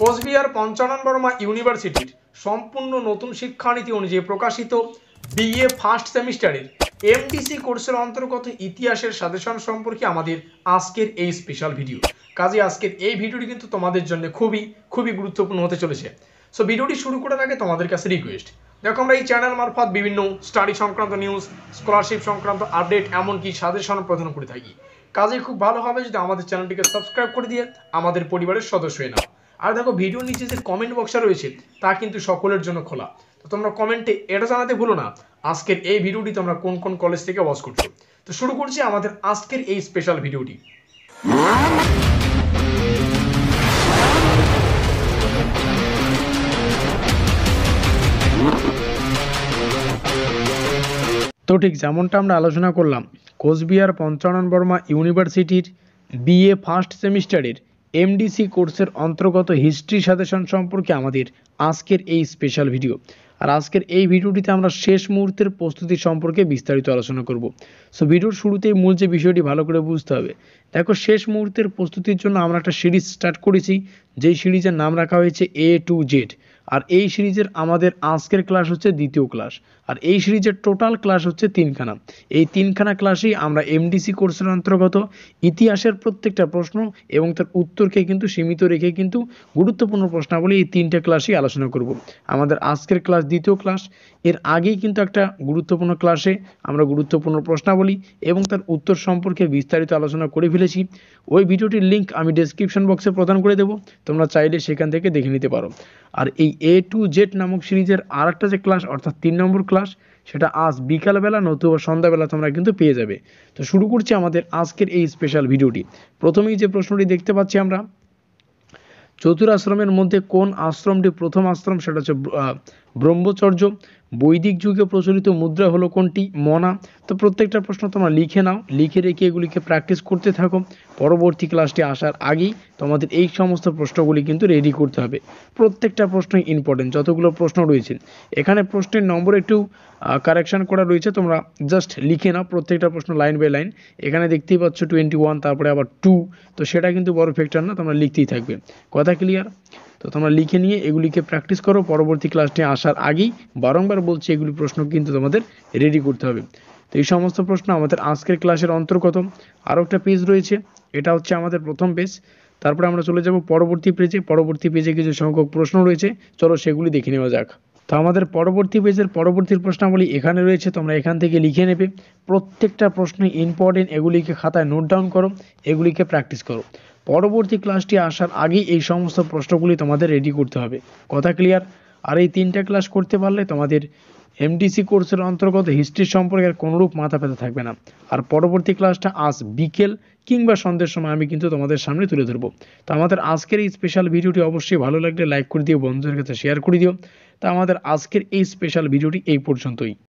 কোচবিহার পঞ্চানন বর্মা ইউনিভার্সিটির সম্পূর্ণ নতুন শিক্ষানীতি অনুযায়ী প্রকাশিত বিএ ফার্স্ট সেমিস্টারের এমডিসি কোর্সের অন্তর্গত ইতিহাসের সাজেশন সম্পর্কে আমাদের আজকের এই স্পেশাল ভিডিও। কাজে আজকের এই ভিডিওটি কিন্তু তোমাদের জন্য খুবই গুরুত্বপূর্ণ হতে চলেছে। সো ভিডিওটি শুরু করার আগে তোমাদের কাছে রিকোয়েস্ট, দেখো আমরা এই চ্যানেল মারফত বিভিন্ন স্টাডি সংক্রান্ত নিউজ, স্কলারশিপ সংক্রান্ত আপডেট, এমনকি সাজেশন প্রদান করে থাকি। কাজে খুব ভালো হবে যদি আমাদের চ্যানেলটিকে সাবস্ক্রাইব করে দিয়ে আমাদের পরিবারের সদস্য হয়ে নাও। আর দেখো ভিডিওর নিচে যে কমেন্ট বক্সটা রয়েছে তা কিন্তু সকলের জন্য খোলা, তো তোমরা কমেন্টে এটা জানাতে ভুলো না আজকের এই ভিডিওটি তোমরা কোন কোন কলেজ থেকে ওয়াচ করছো। তো শুরু করছি আমাদের আজকের এই স্পেশাল ভিডিওটি। তো ঠিক যেমনটা আমরা আলোচনা করলাম, কোচবিহার পঞ্চানন বর্মা ইউনিভার্সিটির বিএ ফার্স্ট সেমিস্টারের এমডিসি কোর্সের অন্তর্গত হিস্ট্রি সাজেশন সম্পর্কে আমাদের আজকের এই স্পেশাল ভিডিও। আর আজকের এই ভিডিওটিতে আমরা শেষ মুহূর্তের প্রস্তুতি সম্পর্কে বিস্তারিত আলোচনা করব। সো ভিডিওর শুরুতেই মূল যে বিষয়টি ভালো করে বুঝতে হবে, দেখো শেষ মুহূর্তের প্রস্তুতির জন্য আমরা একটা সিরিজ স্টার্ট করেছি, যেই সিরিজের নাম রাখা হয়েছে A to Z। আর এই সিরিজের আমাদের আজকের ক্লাস হচ্ছে দ্বিতীয় ক্লাস, আর এই সিরিজের টোটাল ক্লাস হচ্ছে তিনখানা। এই তিনখানা ক্লাসেই আমরা এমডিসি কোর্সের অন্তর্গত ইতিহাসের প্রত্যেকটা প্রশ্ন এবং তার উত্তরকে কিন্তু সীমিত রেখে কিন্তু গুরুত্বপূর্ণ প্রশ্নাবলী এই তিনটে ক্লাসেই আলোচনা করব। আমাদের আজকের ক্লাস দ্বিতীয় ক্লাস, এর আগেই কিন্তু একটা গুরুত্বপূর্ণ ক্লাসে আমরা গুরুত্বপূর্ণ প্রশ্নাবলী এবং তার উত্তর সম্পর্কে বিস্তারিত আলোচনা করে ফেলেছি। ওই ভিডিওটির লিঙ্ক আমি ডেসক্রিপশন বক্সে প্রদান করে দেবো, তোমরা চাইলে সেখান থেকে দেখে নিতে পারো। আর এই A to Z নামক সিরিজের আর একটা যে ক্লাস অর্থাৎ 3 নম্বর ক্লাস, সেটা আজ বিকালবেলা নতুবা সন্ধ্যাবেলা তোমরা কিন্তু পেয়ে যাবে। তো শুরু করছি আমাদের আজকের এই স্পেশাল ভিডিওটি। প্রথমেই যে প্রশ্নটি দেখতে পাচ্ছি আমরা, চতুরাশ্রমের মধ্যে কোন আশ্রমটি প্রথম আশ্রম? সেটা হচ্ছে ব্রহ্মচর্য। বৈদিক যুগে প্রচলিত মুদ্রা হলো কোনটি? মনা। তো প্রত্যেকটা প্রশ্ন তোমরা লিখে নাও, লিখে রেখে এগুলিকে প্র্যাকটিস করতে থাকো। পরবর্তী ক্লাসটি আসার আগেই তোমাদের এই সমস্ত প্রশ্নগুলি কিন্তু রেডি করতে হবে। প্রত্যেকটা প্রশ্নই ইম্পর্টেন্ট, যতগুলো প্রশ্ন রয়েছে এখানে প্রশ্নের নম্বর একটু কারেকশন করা রয়েছে, তোমরা জাস্ট লিখে নাও প্রত্যেকটা প্রশ্ন লাইন বাই লাইন। এখানে দেখতেই পাচ্ছ 21, তারপরে আবার 2, তো সেটা কিন্তু বড় ফ্যাক্টর না, তোমরা লিখতেই থাকবে। কথা ক্লিয়ার? তো তোমরা লিখে নিয়ে এগুলিকে প্র্যাকটিস করো। পরবর্তী ক্লাসটি আসার আগেই বারংবার বলছি এগুলি প্রশ্ন কিন্তু তোমাদের রেডি করতে হবে। তো এই সমস্ত প্রশ্ন আমাদের আজকের ক্লাসের অন্তর্গত। আরও একটা পেজ রয়েছে, এটা হচ্ছে আমাদের প্রথম পেজ। তারপরে আমরা চলে যাব পরবর্তী পেজে কিছু সংখ্যক প্রশ্ন রয়েছে, চলো সেগুলি দেখে নেওয়া যাক। তো আমাদের পরবর্তী পেজের পরবর্তী প্রশ্নাবলী এখানে রয়েছে, তোমরা এখান থেকে লিখে নেবে। প্রত্যেকটা প্রশ্নই ইম্পর্টেন্ট, এগুলিকে খাতায় নোট ডাউন করো, এগুলিকে প্র্যাকটিস করো। পরবর্তী ক্লাসটি আসার আগেই এই সমস্ত প্রশ্নগুলি তোমাদের রেডি করতে হবে। কথা ক্লিয়ার? আর এই 3টা ক্লাস করতে পারলে তোমাদের এমডিসি কোর্সের অন্তর্গত হিস্ট্রি সম্পর্কে আর কোনোরূপ মাথা ব্যথা থাকবে না। আর পরবর্তী ক্লাসটা আজ বিকেল কিংবা সন্ধ্যের সময় আমি কিন্তু তোমাদের সামনে তুলে ধরবো। তো আমাদের আজকের এই স্পেশাল ভিডিওটি অবশ্যই ভালো লাগলে লাইক করে দিও, বন্ধুদের কাছে শেয়ার করে দিও। তা আমাদের আজকের এই স্পেশাল ভিডিওটি এই পর্যন্তই।